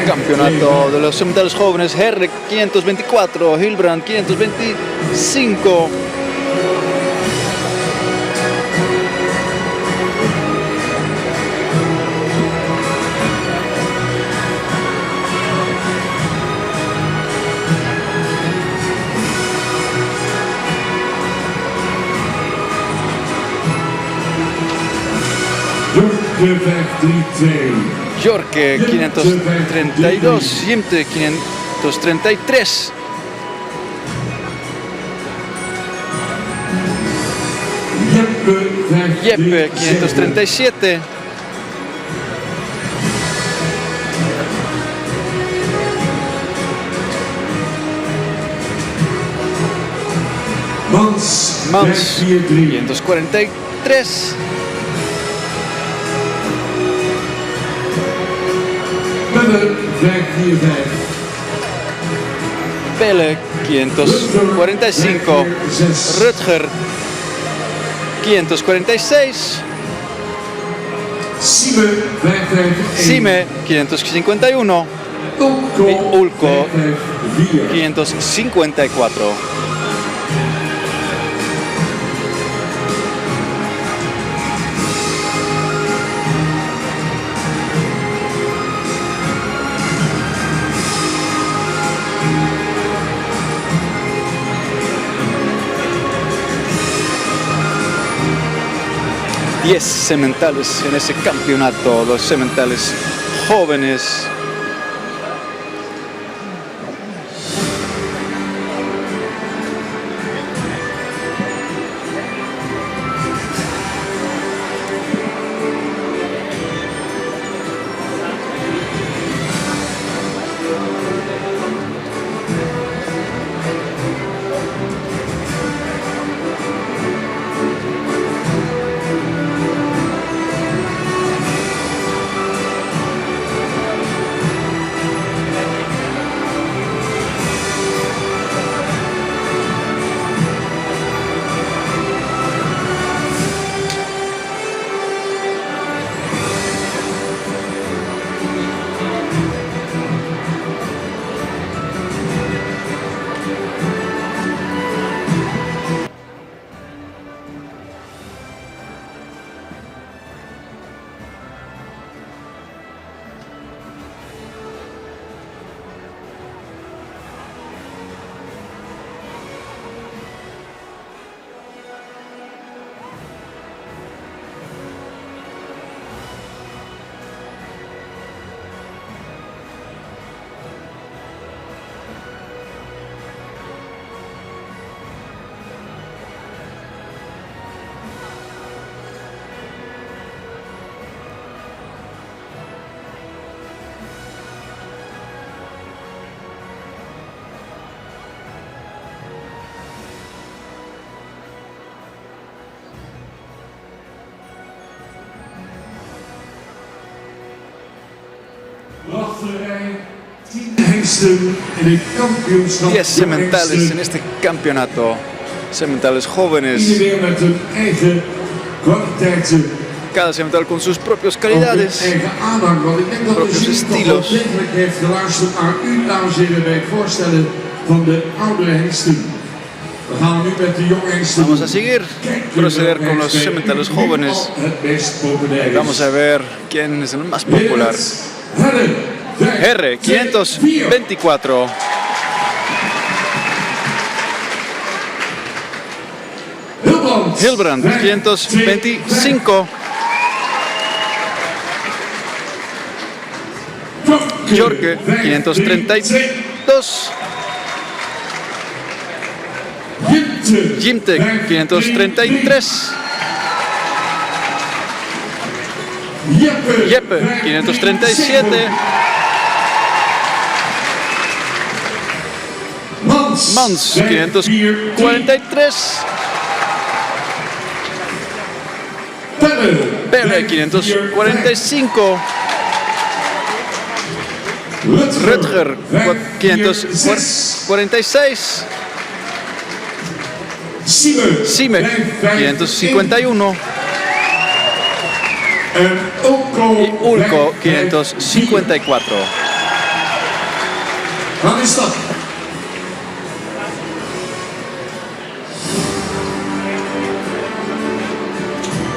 Campeonato de los sementales jóvenes, Herre 524, Hilbrand 525. Jorge 532, Jimte 533. Jeppe 537. Mans 543. Pelle 545, Rutger 546, Sime 551 y Ulko 554. Diez sementales en ese campeonato, los sementales jóvenes. Diez sementales en este campeonato, sementales jóvenes. Cada semental con sus propias calidades, propios estilos. Vamos a seguir, proceder con los sementales jóvenes. Vamos a ver quién es el más popular. R 524. Hilbrand 525. Jorge 532. Jimte 533. Jeppe 537. Mans 543. Pelle 545. Rutger 546. Sime 551. y Ulco 554. Aan de start.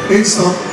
Instap.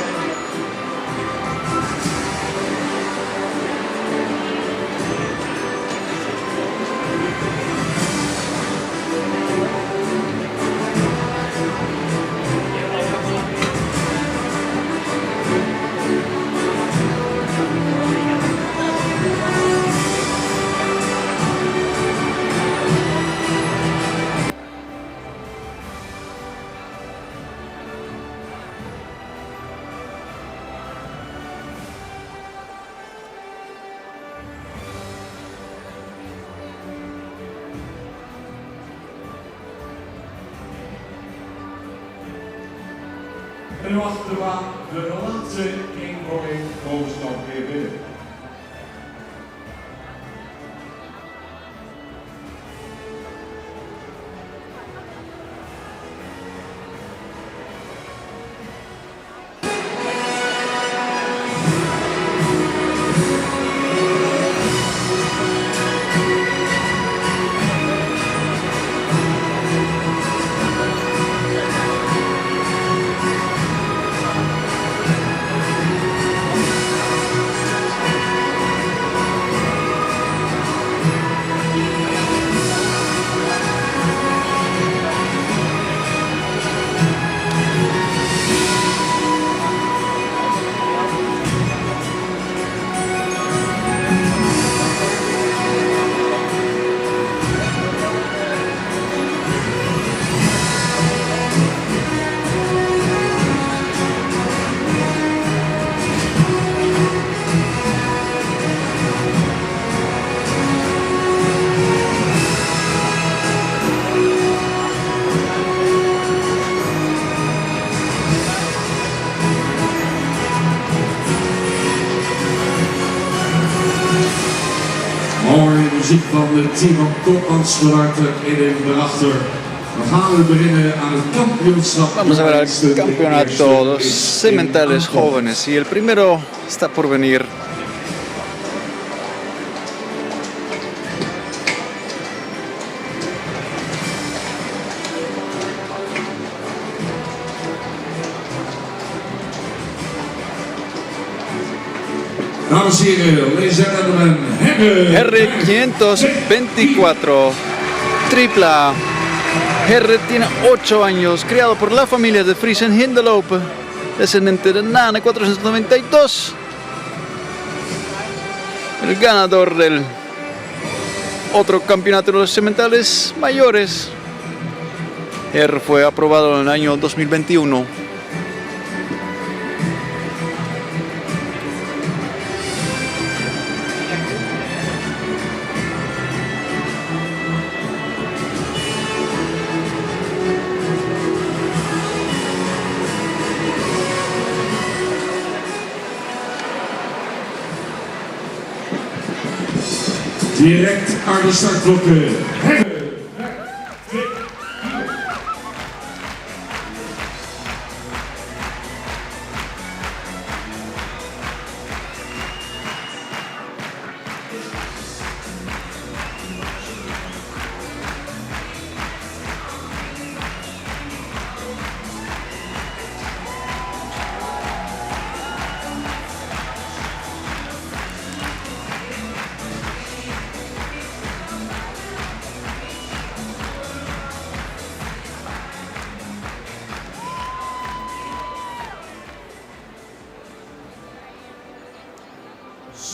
En wacht de laatste incoming bovenstand weer binnen. Mooie muziek van het team van Koopmans Geluiden in daarachter. We gaan beginnen aan het kampioenschap. Vamos a ver el campeonato, los sementales jóvenes, y el primero está por venir. Dames en heren, ladies and gentlemen, Herre 524, tripla. Herre tiene 8 años, criado por la familia de Vries en Hindelopen, descendiente de Nane 492. El ganador del otro campeonato de los sementales mayores. Herre fue aprobado en el año 2021. direct aan de startblokken.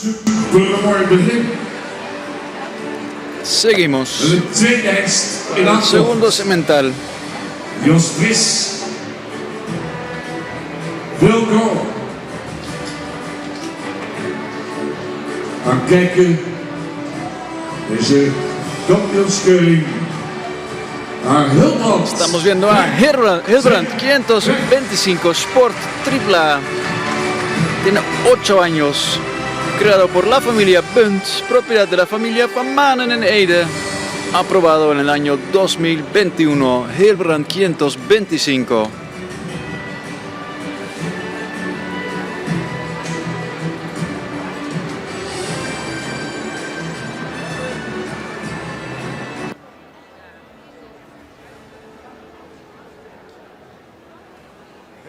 Supermooi begin. Seguimos. De tweede hengst in El aantocht. segundo semental. Jos Vries. Wilco. Gaan kijken. Deze kampioenskeuring. Naar Hilbrand. Estamos viendo a Hilbrand 525 Sport Tripla. Tiene 8 años. Creado por la familia Bunt, propiedad de la familia Van Manen en Ede. Aprobado en el año 2021. Hilbrand 525.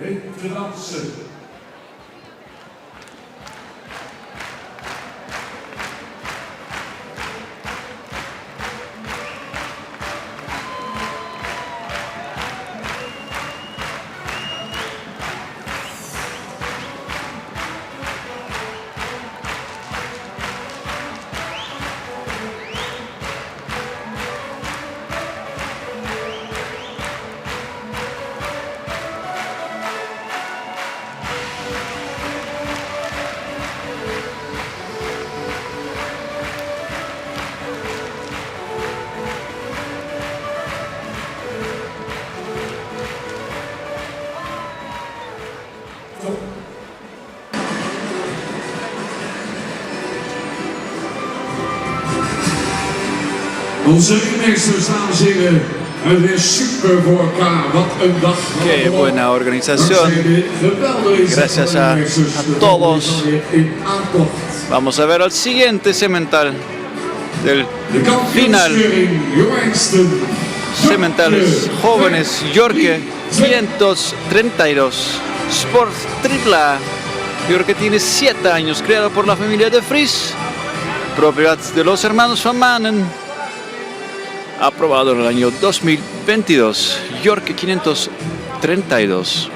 in te dansen. Onze ringmeesters, dames en heren, het weer super voor elkaar. Wat een dag. Qué buena organización. Gracias a todos. Vamos a ver al siguiente cemental del final. Cementales jóvenes Yorke 532 Sport AAA. Yorke tiene 7 años, creado por la familia de Vries, propiedad de los hermanos Van Manen. Aprobado en el año 2022. Yorke 532.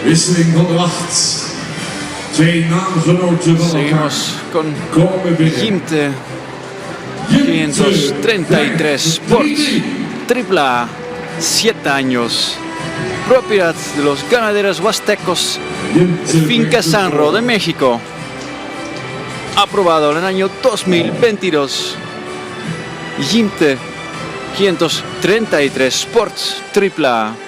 Wisseling van de wacht. Twee naamgenoten van elkaar Seguimos con komen binnen. Jimte 533 Sport AAA, 7 años, propiedad de los ganaderos huastecos de Finca Sanro de México, aprobado en el año 2022. Jimte 533 Sport AAA.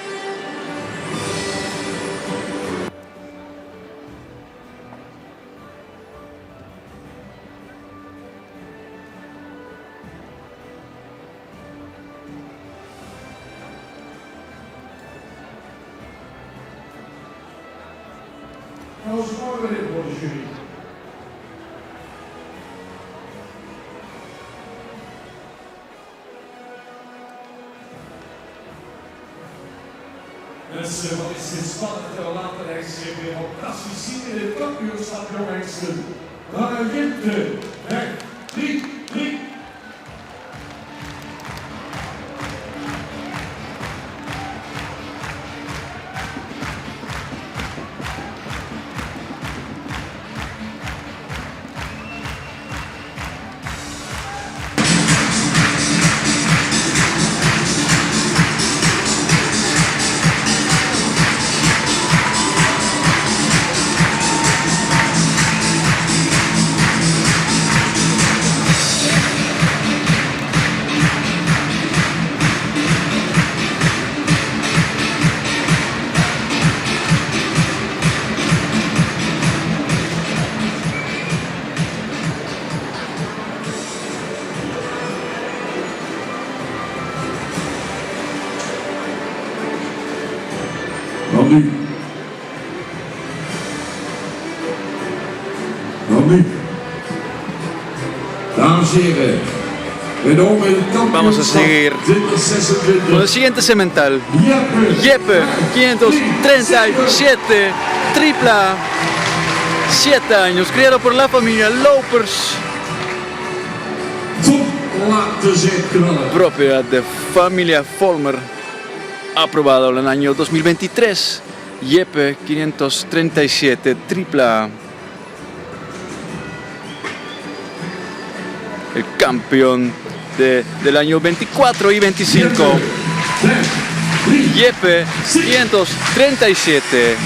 Dat was mooi weer voor de jury. Mensen, wat is dit spannend en later rechts weer fantastisch zien in het kampioenschap jongengsten. Lange Jimte, weg, 3-3. Dan nu. Dan nu. Dames en heren. Vamos a seguir con el siguiente cemental. Jeppe 537 AAA, 7 años, criado por la familia Lopers, Top laten ze knallen. propiedad de familia Volmer. Aprobado en el año 2023, Jeppe 537 tripla. El campeón del año 24 y 25. Jeppe 537.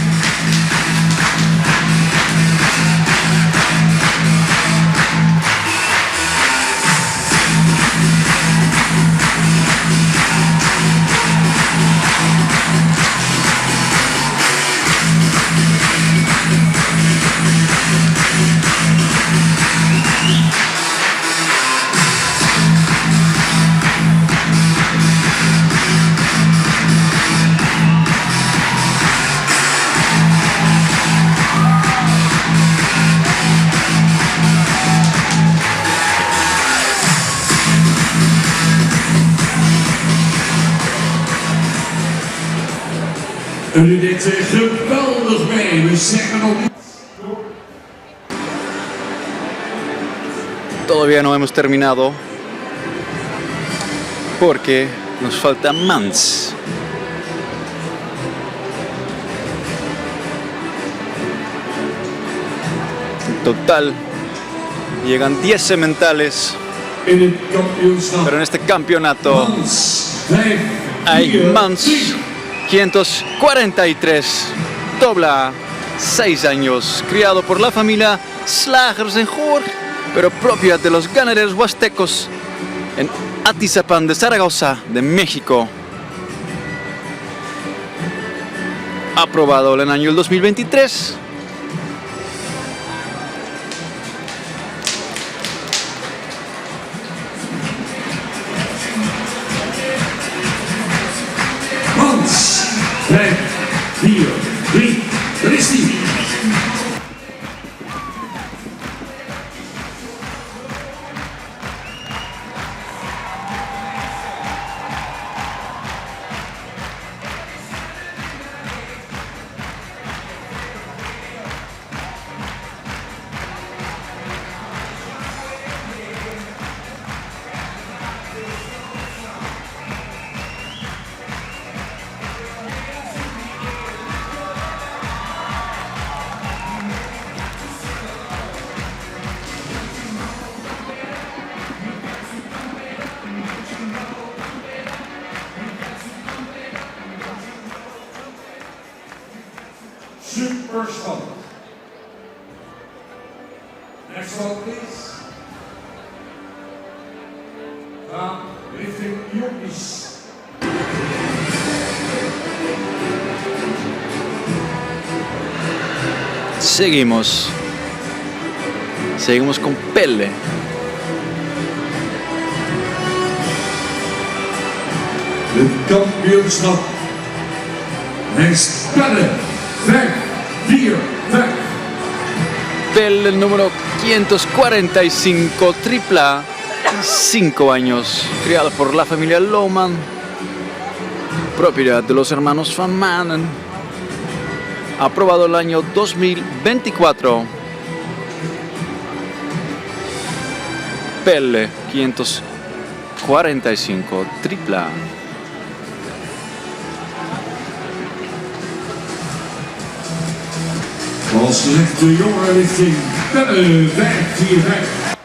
Jullie dit geweldig mee. We zeggen nog niet. Todavía no hemos terminado porque nos falta Mans. En total llegan 10 sementales, In het kampioenschap. pero en este campeonato Mans 5, hay 4, Mans 3. 543, dobla 6 años, criado por la familia Slagers en Jorge, pero propia de los ganaderos huastecos en Atizapán de Zaragoza, de México. Aprobado en el año 2023. Mans 5, 4, 3. Daar is hij. Super spannend. Next one, please. Richting Jonkies. Seguimos con Pelle. Het kampioenschap. Next Pelle 5, 4, 5. Pelle, el número 545, tripla, 5 años, criado por la familia Lohman, propiedad de los hermanos Van Manen, aprobado el año 2024. Pelle, 545, tripla. Als rechter jongen richting Pelle 5, 4, 5.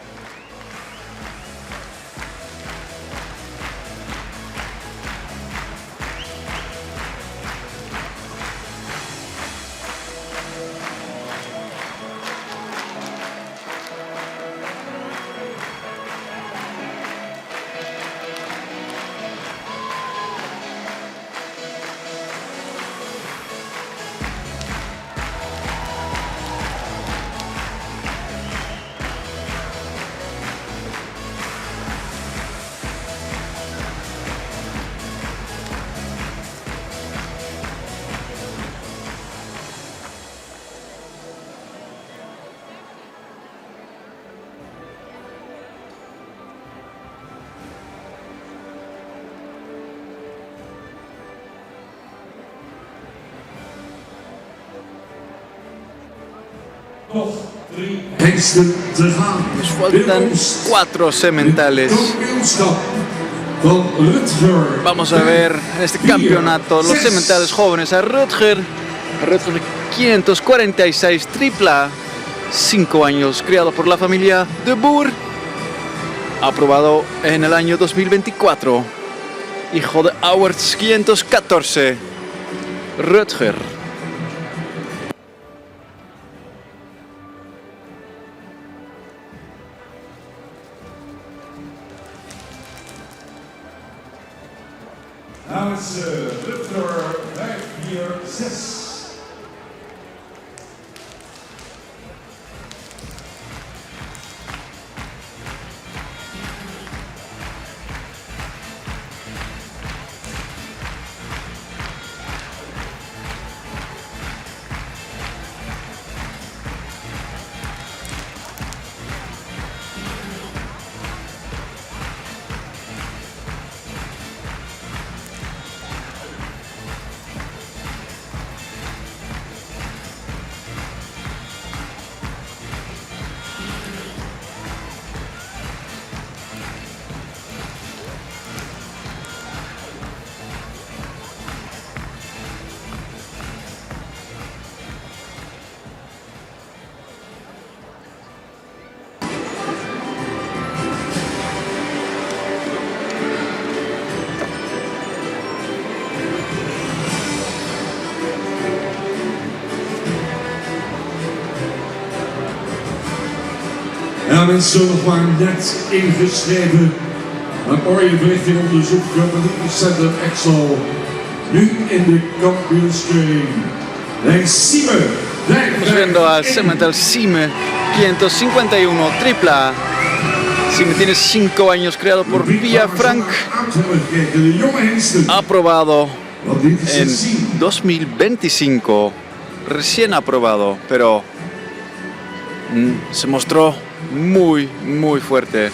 Nog 3. Hengsten te gaan. Nos faltan 4 sementales. Kampioenschap. van Rutger. Vamos a ver en este campeonato los sementales jóvenes a Rutger. Rutger 546 tripla, 5 años, criado por la familia de Boer. Aprobado en el año 2024. Hijo de Awards 514. Rutger. Nou is Rutger 546. Ja, mensen nog maar net ingeschreven. Een orjeverrichting onderzoek Center Excel. Nu in de kampioenskeuring. Langs Sime. Estamos viendo al semental Sime 551 tripla. Sime tiene 5 años, creado por Via Frank. De jonge hengsten. Aprobado Wat dit is te en zien. 2025. Recién aprobado, pero se mostró muy fuerte.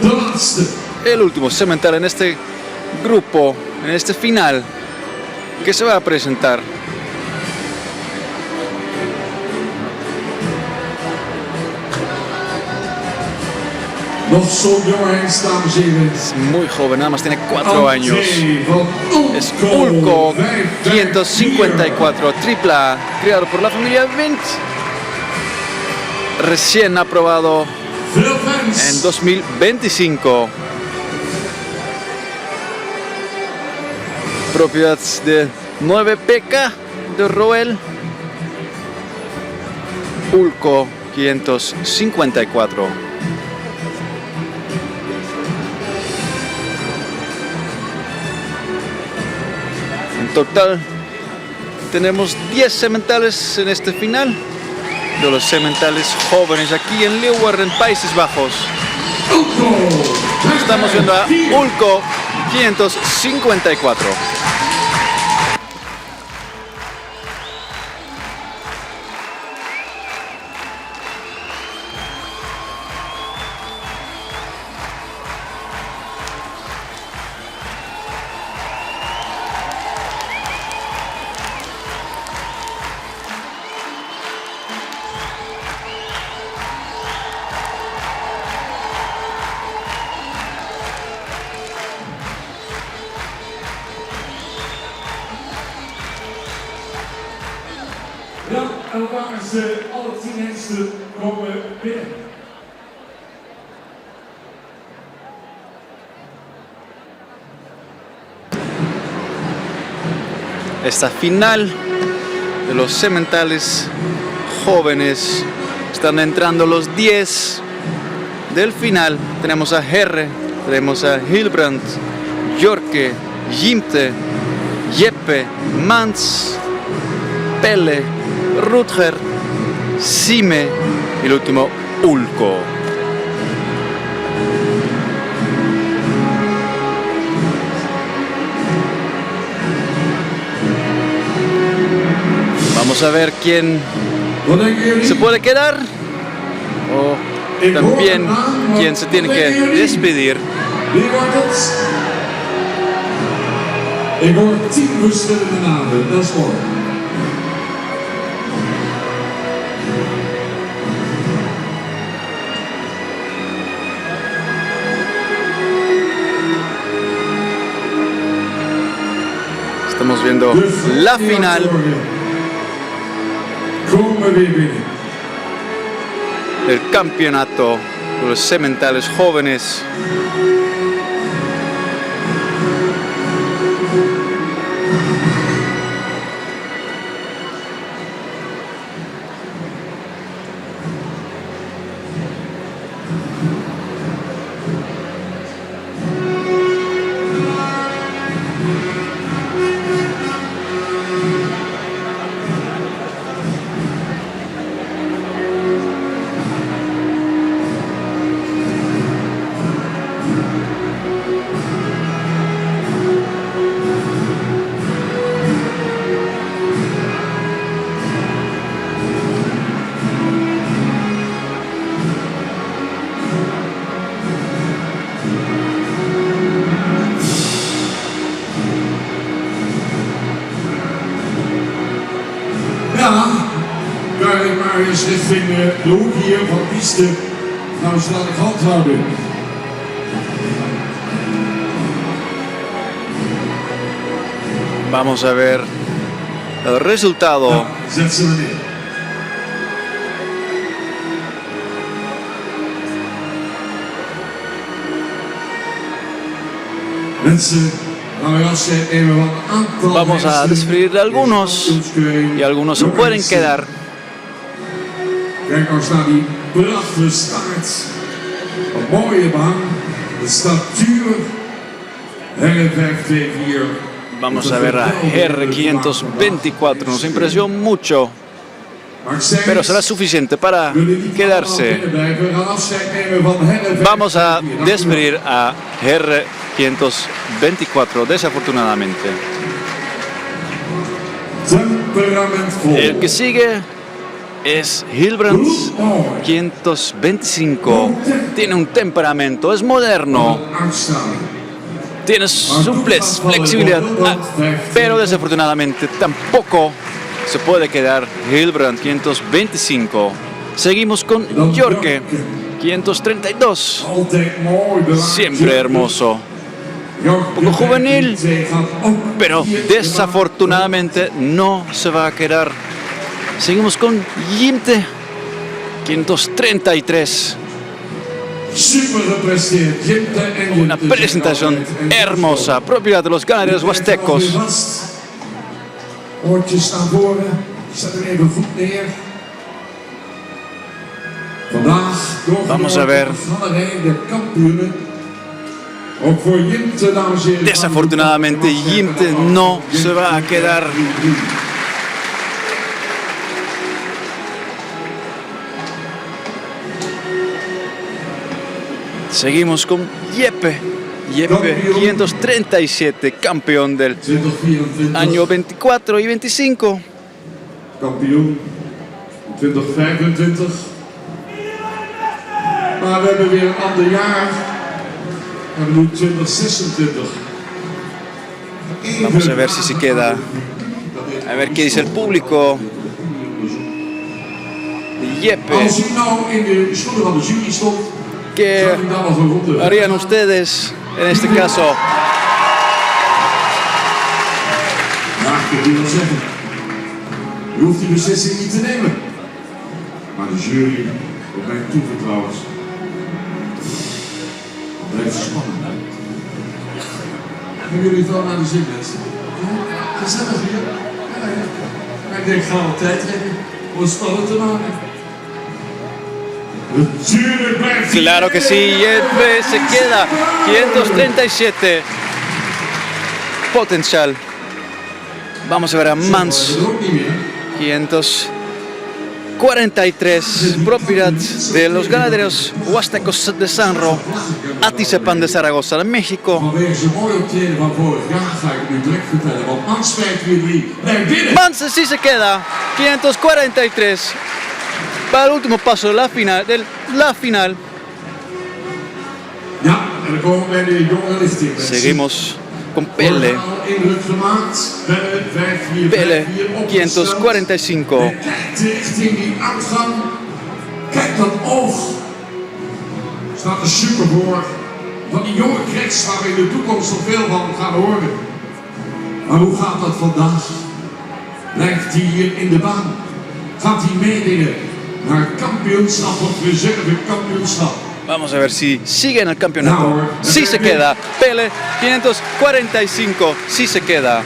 De laatste. El último semental en este grupo, en este final, que se va a presentar. Nog zo'n jonge hengst, dames en heren. Es muy joven, nada más tiene 4 años. Entree van Es Ulco 554. 554 tripla, criado por la familia Vint. Recién aprobado Veel fans. en 2025. Propiedad de 9 PK de Roel. Ulco 554. En total tenemos 10 sementales en este final. De los sementales jóvenes aquí en Leeuwarden, Países Bajos. Estamos viendo a Ulco 554. Ja, en dan is alle 10 hengsten komen binnen. Esta final de los sementales jóvenes. Están entrando los 10 del final. Tenemos a Herre, tenemos a Hilbrand, Jorke, Jimte, Jeppe, Mans, Pelle, Rutger, Sime y el último Ulko. Vamos a ver quién se puede quedar o también quién se tiene que despedir. Wie wordt het? Ik hoor 10 verschillende namen, dat is mooi. Estamos viendo la final Komen weer binnen. del campeonato de los sementales jóvenes. Ja, kijk maar eens richting de hoek hier van piste. Nou, ze laat ik hand houden. Vamos a ver el resultado. Ja, zet ze maar neer. Mensen, nou ja, ze nemen wat een aantal Vamos a mensen despedir de algunos y algunos se pueden quedar. Kijk nou eens naar die prachtige staart. Een mooie baan. De statuur. Hele 5-2-4. Vamos a ver a R524. Nos impresionó mucho, pero será suficiente para quedarse. Vamos a despedir a R524, desafortunadamente. El que sigue es Hilbrand 525. Tiene un temperamento, es moderno, tiene suplez, flexibilidad, pero desafortunadamente tampoco se puede quedar Hilbrand 525. Seguimos con Jorke 532. Siempre hermoso, un poco juvenil, pero desafortunadamente no se va a quedar. Seguimos con Jimte 533. Una presentación hermosa, propiedad de los ganaderos huastecos. Oortjes staan voren, zet er even goed neer. Vandaag Vamos a ver. de kampioenen. Ook voor Jimte, dames en heren. Desafortunadamente Jimte no se va a quedar. Seguimos con Jeppe 537, campeón del 2024. año 24 y 25. Kampioen 2025. Maar we hebben weer een ander jaar. En we doen 2026. Vamos a ver si se queda. A ver qué dice el público. Jeppe, Als u nou in de stoelen van de jury stond, ¿qué zou u dan nog een ronde harían ustedes en este caso? Ja, ik wil wel zeggen. U hoeft die beslissing niet te nemen. Maar de jury wordt mij toevertrouwd. Het blijft spannend. Hebben jullie het wel naar de zin, mensen? Ja, gezellig hier. Ja, ja. En ik denk, ga wel tijd trekken om het spannend te maken. Natuurlijk blijft hij. Claro que sí, Jeppe se queda 537 potencial. Vamos a ver a Mans, Dat ook niet meer. 543, propiedad de los ganaderos Huastecos de Sanro, Atizapan de Zaragoza de México. Vanwege zijn mooie optreden van vorig jaar ga ik nu direct vertellen. Want Mans 543 blijft binnen. Mans sí se queda, 543, para el último paso de la final. Ja, en dan komen we bij de jonge lichting. Seguimos con Pelle. Indruk gemaakt. Pelle 5-4, Pelle, 5-4 545. En kijkt richting die uitgang. Kijk dat oog. Staat er super voor. Van die jonge cracks waar we in de toekomst nog veel van gaan horen. Maar hoe gaat dat vandaag? Blijft hij hier in de baan? Gaat hij meedingen naar het kampioenschap of reservekampioenschap? Vamos a ver si sigue en el campeonato. Sí se queda. Pelle 545. Sí se queda.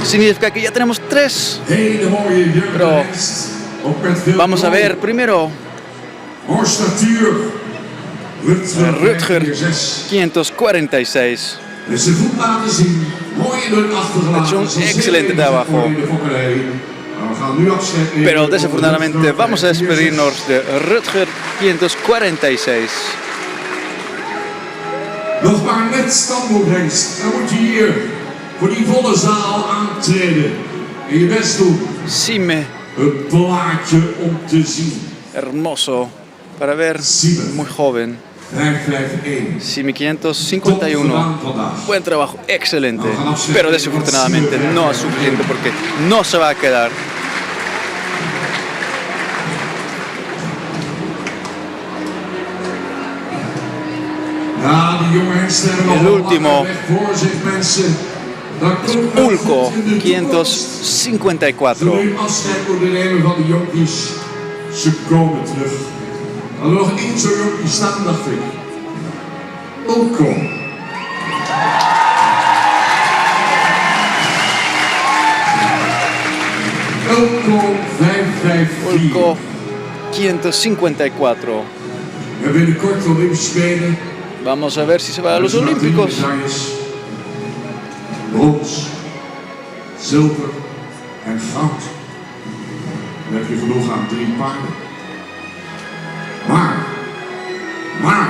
Significa que ya tenemos 3. Hele mooie jeugdlijst. Ook met veel Vamos a goal. ver primero Hoor statuur. Rutger 6. 546. En zijn voet laten zien. Mooi in hun achtergelaten. Het is un Dat is excelente zeker trabajo. voor in de fokkerij. Maar we gaan nu afscheid nemen. Pero desafortunadamente vamos a despedirnos de Rutger 546. Nog maar net standopbrengst. Dan moet je hier voor die volle zaal aantreden. En je best doen. Sime, Het plaatje om te zien. hermoso. Para ver, muy joven. 551. Sime Top 551. gedaan vandaag. Buen trabajo, excelente. Pero desafortunadamente no es suficiente porque no se va a quedar. Ja, die jonge hengsten hebben nog El wel último. wat weg voor zich, mensen. Dat komt wel Ulco goed in de toekomst. 554. Zullen we nu afscheid moeten nemen van de jonkies? Ze komen terug. Er had nog één zo'n jonkie staan, dacht ik. Ulco. Ulco 554. Ulco 554. We hebben binnenkort de Olympische Spelen. Vamos a ver si se va a los Olímpicos. Brons, zilver en goud. Dan heb je genoeg aan 3 paarden. Maar,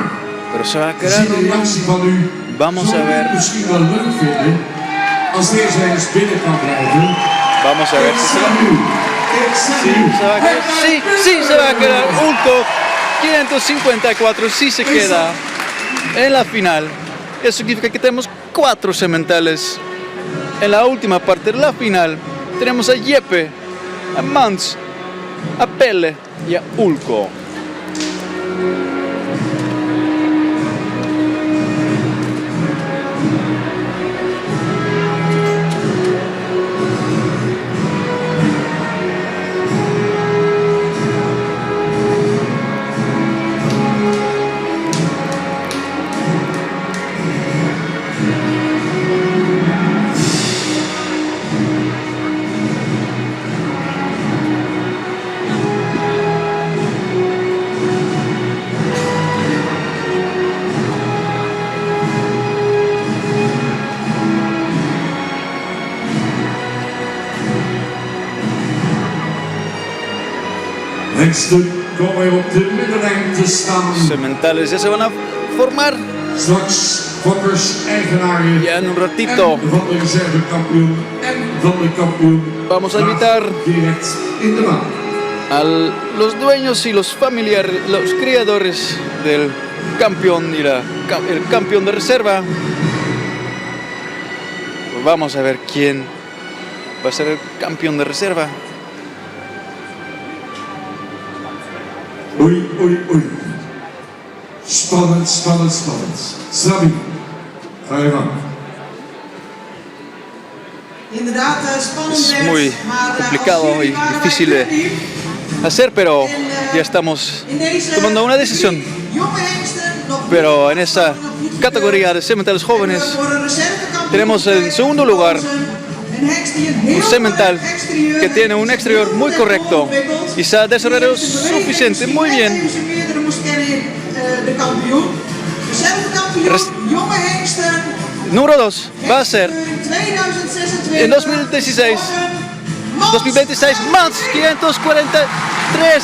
Pero se va a quedar. zie de reactie van u. Vamos Zou a u ver. het misschien wel leuk vinden als deze hengst binnen kan blijven? Vamos a ver Ik si se zie va. u. Ik zie u. Se va a quedar. Sí, sí se va a quedar. Ulco 554 sí se queda en la final. Eso significa que tenemos 4 sementales. En la última parte de la final tenemos a Jeppe, a Mans, a Pelle y a Ulco. Hengsten komen weer op de middenlijn te staan. Sementales ya se van a formar Straks fokkers, eigenaren. ya en un ratito. En van de reservekampioen en van de kampioen. Vamos a gaat invitar direct in de baan. a los dueños y los familiares, los criadores del campeón y el campeón de reserva. Vamos a ver quién va a ser el campeón de reserva. Oei, oei, oei. Spannend, spannend, spannend. Sabi, ga je gang. Inderdaad, spannend Es werd, muy maar complicado als jullie y waren wij difícil de creatief. hacer, pero ya estamos In deze tomando una decisión. jonge hengsten nog Pero en esa categoría de sementales jóvenes voor een reservekampioen tenemos en segundo lugar gekozen. En Een hengst die een heel Un cemental correct exterieur que tiene un heeft, exterior heel muy goed correcto ontwikkeld. y se ha desarrollado Die heeft beweging suficiente, die muy net bien. even zijn meerdere moest kennen in de kampioen. Dezelfde kampioen, jonge hengsten. Número 2 va a ser 2026. en 2016. 2026, Mans 543.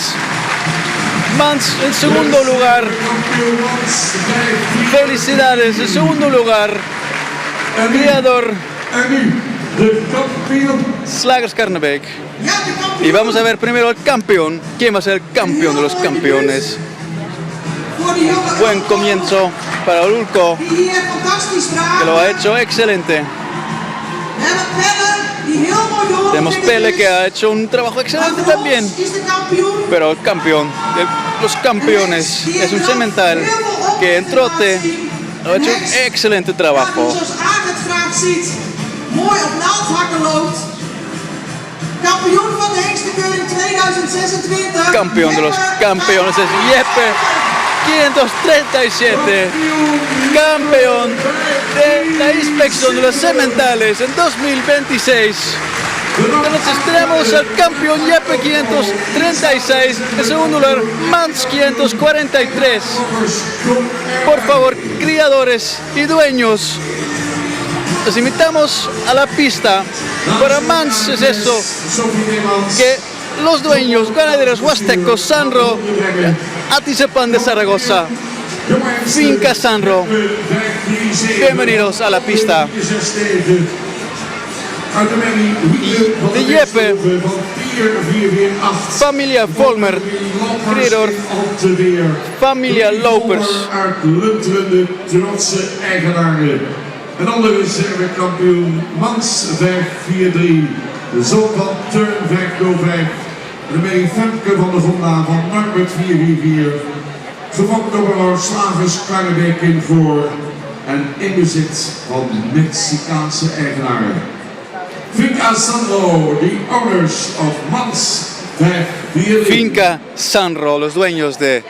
Mans en segundo lugar. Kampioen Mans 5-4. Felicidades, en segundo lugar. Criador En nu de kampioen. Slagers Karnebeek. Ja, de kampioen. Y vamos a ver primero el campeón. ¿Quién va a ser el campeón de los campeones? Voor de jonge Buen comienzo para Ulco, die hier fantastisch draait. que lo ha hecho excelente. We hebben Pelle, die heel mooi doorontwikkeld Tenemos Pele, is. que ha hecho un trabajo excelente Andros también. is de kampioen. Pero el campeón de los campeones es un cemental que en trote ha hecho un excelente Ja, trabajo. die zoals Aag het graag ziet, mooi op naaldhakken loopt. Kampioen van de hengstenkeuring 2026. Campeón de los Jeppe campeones es Jeppe 537. Campeón de la inspección de los cementales en 2026. Entonces tenemos al campeón Jeppe 536, en segundo lugar Mans 543. Por favor, criadores y dueños, los invitamos a la pista. Para Mans es eso, que los dueños, ganaderos huastecos, Sanro, Atizepan de Zaragoza, Finca Sanro, bienvenidos a la pista. De Jeppe, familia Volmer, criador, familia Lopers. Uitlunterende, trotse eigenaren. Een andere reservekampioen Mans 543. De zoon van Turn 505. De mee Femke van de Vonda van Norbert 444. Gefokt door mevrouw Slagers Karnebeek in voor. En in bezit van Mexicaanse eigenaren. Finca Sanro, the owners of Mans 543. Finca Sanro, los dueños de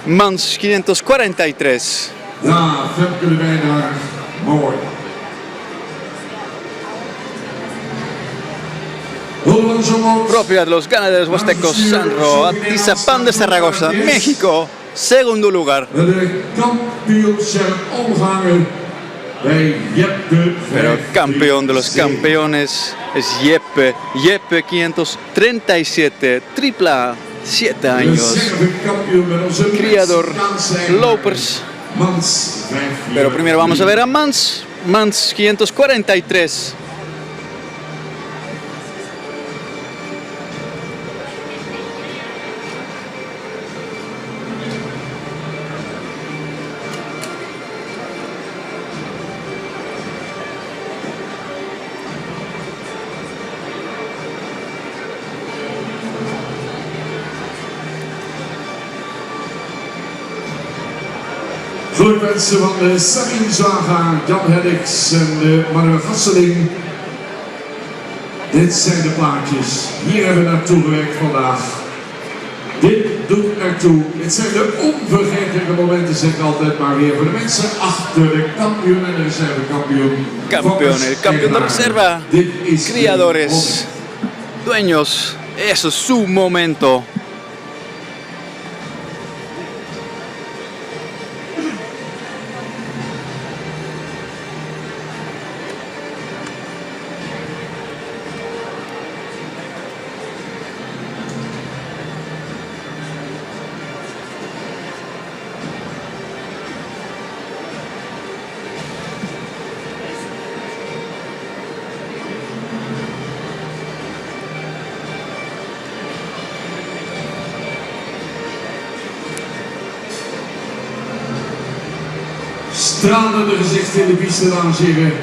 Mans 543. Ja, Femke erbij daar. Mooi. Propiedad de los ganaderos huastecos Sanro, Atizapán de Zaragoza, México, segundo lugar. De kampioenschap omvangen bij Jeppe. Pero el campeón de los campeones es Jeppe, Jeppe 537, triple A, 7 años. Criador, Lopers. Pero primero vamos a ver a Mans, Mans 543. Gelukwensen van de Sabine Zwaga, Jan Hendricks en Manuel Gasseling. Dit zijn de plaatjes. Hier hebben we naartoe gewerkt vandaag. Dit doet ertoe. Dit zijn de onvergetelijke momenten, zeg ik altijd maar weer. Voor de mensen achter de kampioen en de reservekampioen. Campeón, el campeón de reserva, Dit is de criadores, dueños, eso es su momento. Stralende gezichten in de piste, dames en heren.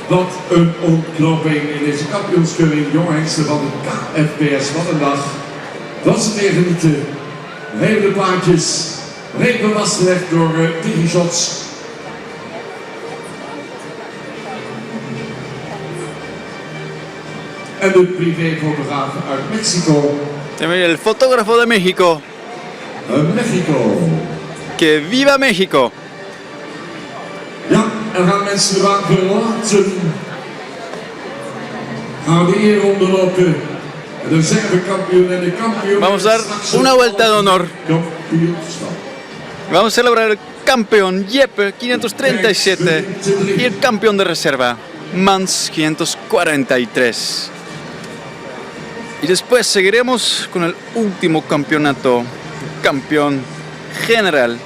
Wat een ontknoping in deze kampioenskeuring. Jonge hengsten van de KFPS. Wat een dag. Dat ze weer genieten. Hele plaatjes. Repen vastgelegd door Digishots. En de privéfotograaf uit Mexico. También el fotógrafo de México, Mexico. que viva México. Ja, er gaan mensen de baan verlaten. gaan we de eerronde lopen. De reservekampioen en de kampioen. Vamos a dar una vuelta de honor. Kampioenschap. Vamos a celebrar el campeón Jeppe 537 y el campeón de reserva Mans 543. Y después seguiremos con el último campeonato, campeón general.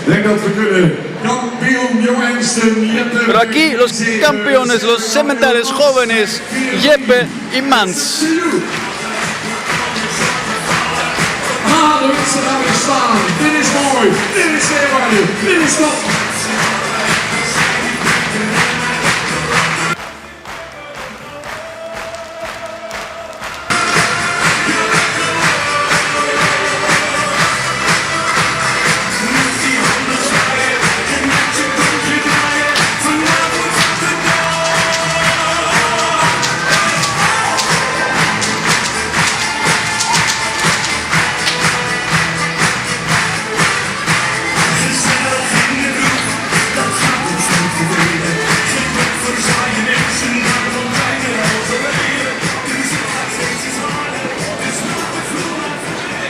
Denk dat we kunnen. Kampioen jongsten, Jeppe. Pero aquí los campeones, los sementales jóvenes, Jeppe y Mans. Ah, de mensen gaan weer staan. Dit is mooi. Dit is Leeuwarden. Dit is top.